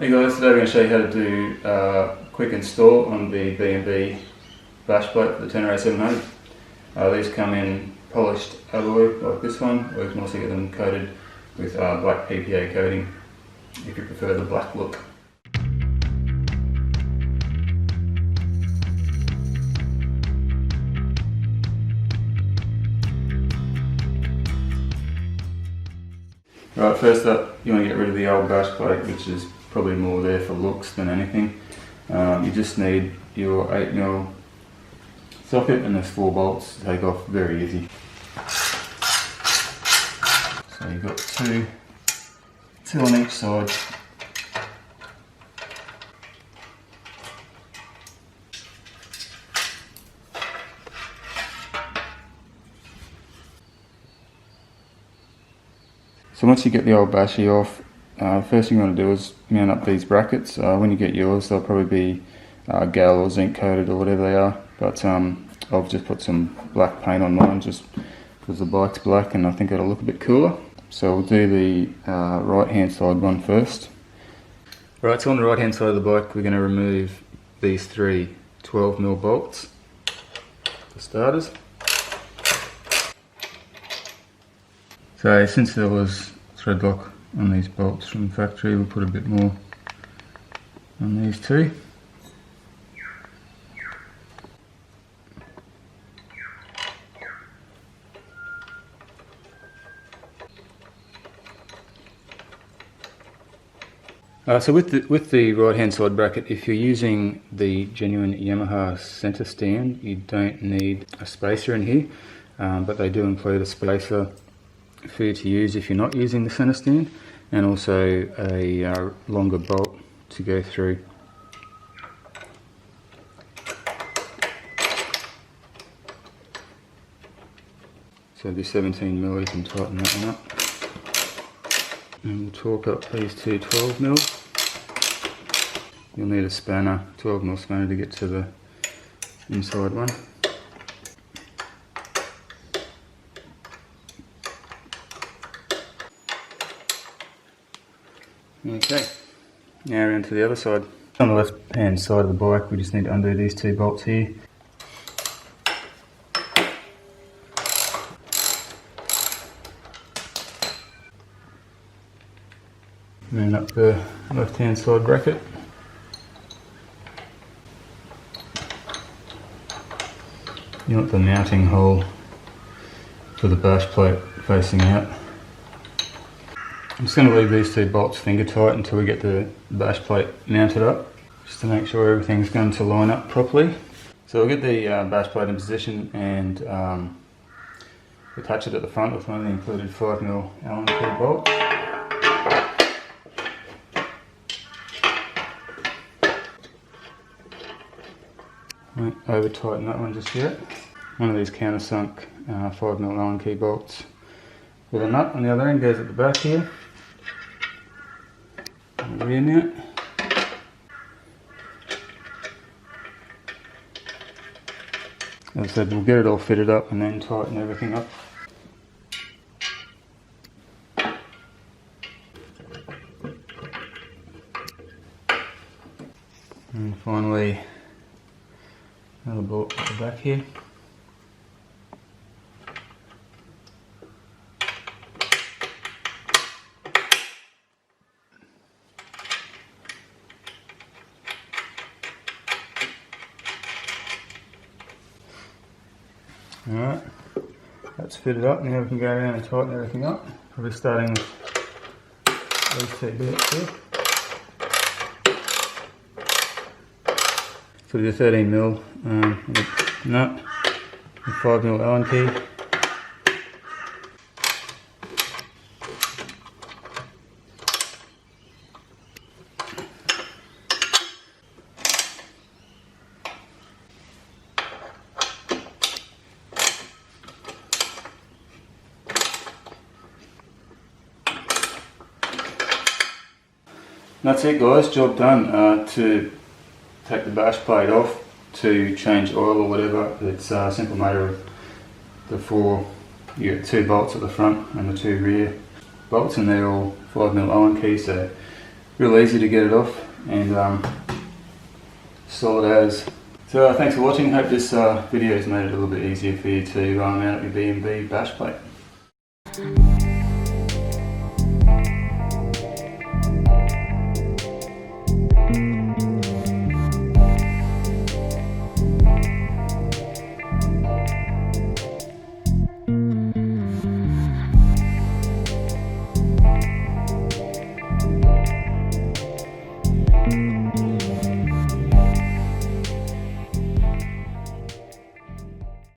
Hey guys, today we're going to show you how to do a quick install on the B&B bash plate for the Tenere700. These come in polished alloy like this one, or you can also get them coated with black PPA coating if you prefer the black look. Right, first up you want to get rid of the old bash plate, which is probably more there for looks than anything. You just need your 8mm socket and there's 4 bolts to take off, very easy. So you've got two on each side. So once you get the old bashy off, first thing you want to do is mount up these brackets. When you get yours, they'll probably be gal or zinc coated or whatever they are, but I've just put some black paint on mine just because the bike's black and I think it'll look a bit cooler. So we'll do the right hand side one first. Right, so on the right hand side of the bike we're going to remove these 3 12mm bolts for starters. So since there was thread lock on these bolts from the factory, we'll put a bit more on these 2. So with the right hand side bracket, if you're using the genuine Yamaha center stand, you don't need a spacer in here, but they do include a spacer for you to use if you're not using the center stand, and also a longer bolt to go through. So the 17mm, you can tighten that one up. And we'll torque up these 2 12mm. You'll need a spanner, 12mm spanner, to get to the inside one. Okay, now around to the other side. On the left hand side of the bike we just need to undo these 2 bolts here. Mount up the left hand side bracket. You want the mounting hole for the bash plate facing out. I'm just going to leave these 2 bolts finger tight until we get the bash plate mounted up, just to make sure everything's going to line up properly. So we'll get the bash plate in position and attach it at the front with one of the included 5mm Allen key bolts. Won't over tighten that one just yet. One of these countersunk 5mm Allen key bolts with a nut on the other end goes at the back here. And rear mount. As I said, we'll get it all fitted up and then tighten everything up. And finally, another bolt at the back here. Alright, that's fitted up. Now we can go around and tighten everything up. Probably starting with these 2 bits here. So the 13mm nut, the 5mm Allen key. That's it guys, job done. To take the bash plate off, to change oil or whatever, it's a simple matter of the 4, you get 2 bolts at the front and the 2 rear bolts, and they're all 5mm Allen key, so real easy to get it off, and solid as. So thanks for watching. Hope this video has made it a little bit easier for you to mount up your B&B bash plate.